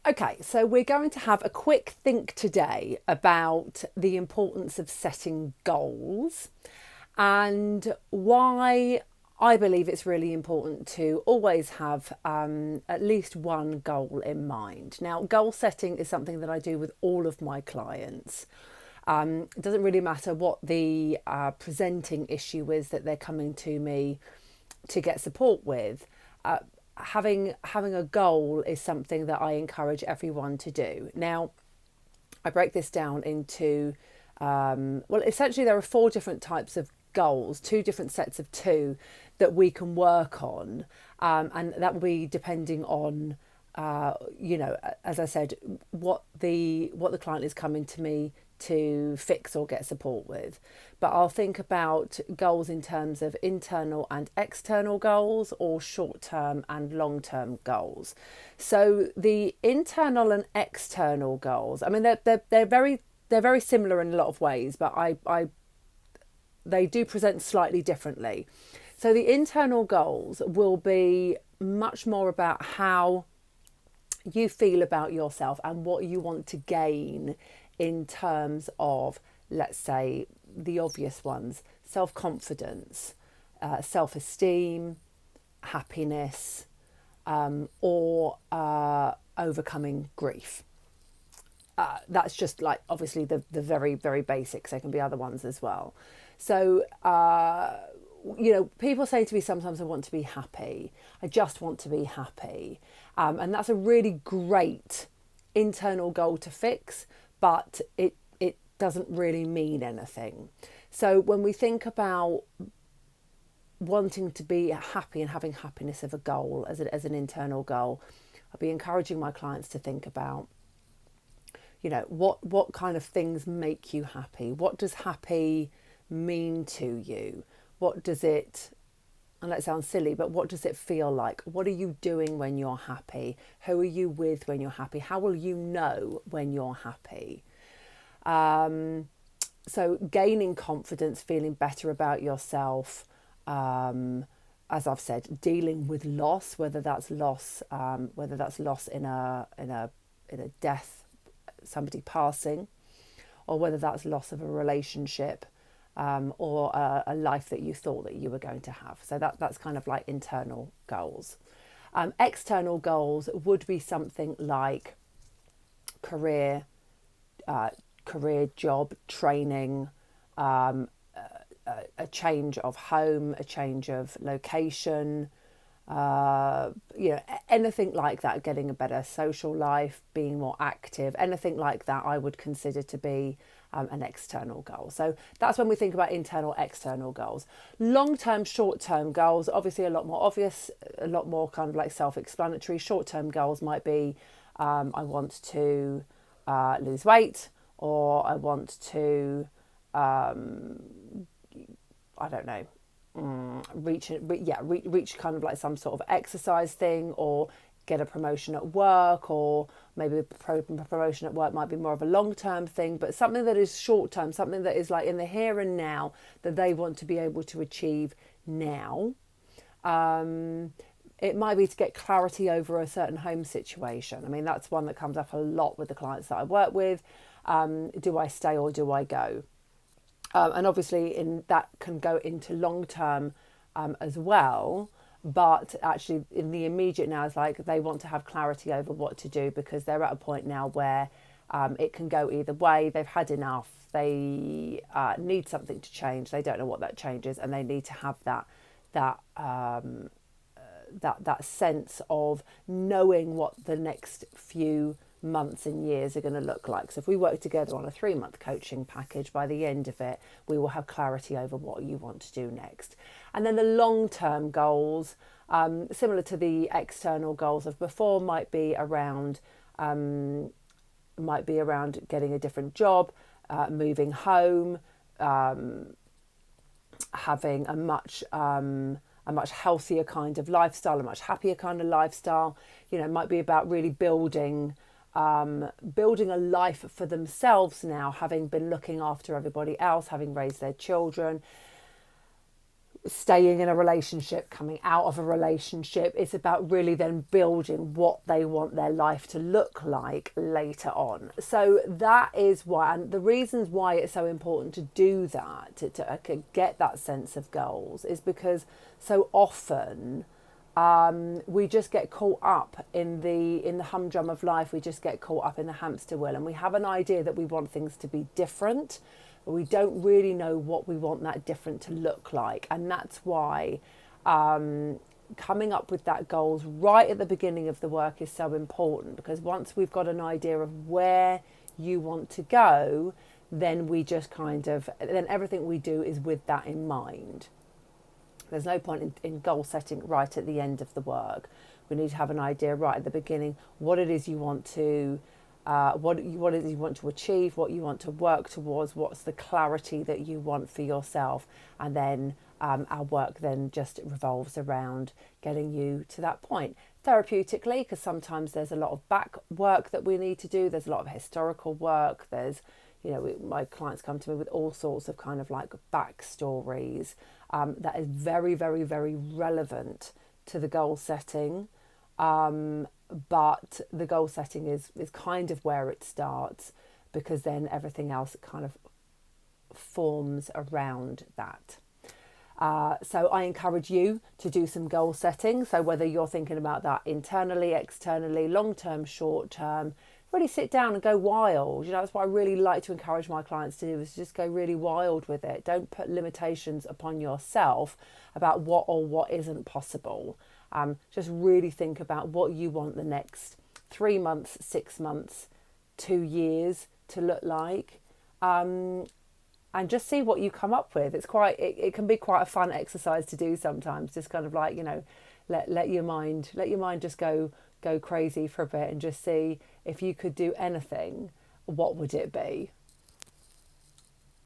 Okay, so we're going to have a quick think today about the importance of setting goals and why I believe it's really important to always have at least one goal in mind. Now, goal setting is something that I do with all of my clients. It doesn't really matter what the presenting issue is that they're coming to me to get support with. Having a goal is something that I encourage everyone to do. Now, I break this down into essentially there are four different types of goals, two different sets of two that we can work on, and that will be depending on as I said, what the client is coming to me to fix or get support with. But I'll think about goals in terms of internal and external goals, or short-term and long-term goals. So the internal and external goals, I mean, they're very similar in a lot of ways, but they do present slightly differently. So the internal goals will be much more about how you feel about yourself and what you want to gain in terms of, let's say, the obvious ones: self-confidence, self-esteem, happiness, or overcoming grief. That's just like obviously the very, very basics. There can be other ones as well. So, people say to me sometimes, I want to be happy. I just want to be happy. And that's a really great internal goal to fix, but it doesn't really mean anything. So when we think about wanting to be happy and having happiness as a goal, as an internal goal, I'll be encouraging my clients to think about, what kind of things make you happy? What does happy mean to you? What does it, and that sounds silly, but what does it feel like? What are you doing when you're happy? Who are you with when you're happy? How will you know when you're happy? So gaining confidence, feeling better about yourself, as I've said, dealing with loss, whether that's loss in a death, somebody passing, or whether that's loss of a relationship, or a life that you thought that you were going to have. So that's kind of like internal goals. External goals would be something like career, job, training, a change of home, a change of location, anything like that, getting a better social life, being more active, anything like that I would consider to be an external goal. So that's when we think about internal, external goals. Long-term, short-term goals, obviously a lot more obvious, a lot more kind of like self-explanatory. Short-term goals might be, I want to lose weight, or I want to, I don't know, reach kind of like some sort of exercise thing, or get a promotion at work, or maybe the promotion at work might be more of a long-term thing, but something that is short-term, something that is like in the here and now, that they want to be able to achieve now. It might be to get clarity over a certain home situation. I mean, that's one that comes up a lot with the clients that I work with. Do I stay or do I go? And obviously that can go into long term as well. But actually in the immediate now, it's like they want to have clarity over what to do, because they're at a point now where it can go either way. They've had enough. They need something to change. They don't know what that change is, and they need to have that sense of knowing what the next few months and years are going to look like. So if we work together on a 3-month coaching package, by the end of it, we will have clarity over what you want to do next. And then the long-term goals, similar to the external goals of before, might be around getting a different job, moving home, having a much healthier kind of lifestyle, a much happier kind of lifestyle. It might be about really building a life for themselves now, having been looking after everybody else, having raised their children, staying in a relationship, coming out of a relationship. It's about really then building what they want their life to look like later on. So that is why, and the reasons why it's so important to do that, to get that sense of goals, is because so often we just get caught up in the humdrum of life. We just get caught up in the hamster wheel, and we have an idea that we want things to be different, but we don't really know what we want that different to look like. And that's why coming up with that goals right at the beginning of the work is so important, because once we've got an idea of where you want to go, then we just then everything we do is with that in mind. There's no point in goal setting right at the end of the work. We need to have an idea right at the beginning what it is you want to what it is you want to achieve, what you want to work towards, what's the clarity that you want for yourself, and then our work then just revolves around getting you to that point. Therapeutically, because sometimes there's a lot of back work that we need to do, there's a lot of historical work, there's, my clients come to me with all sorts of kind of like backstories that is very, very, very relevant to the goal setting. But the goal setting is kind of where it starts, because then everything else kind of forms around that. So I encourage you to do some goal setting. So whether you're thinking about that internally, externally, long-term, short-term, really sit down and go wild. That's what I really like to encourage my clients to do, is just go really wild with it. Don't put limitations upon yourself about what or what isn't possible. Just really think about what you want the next 3 months, 6 months, 2 years to look like, and just see what you come up with. It can be quite a fun exercise to do sometimes. Just kind of like, let your mind just go crazy for a bit, and just see if you could do anything, what would it be?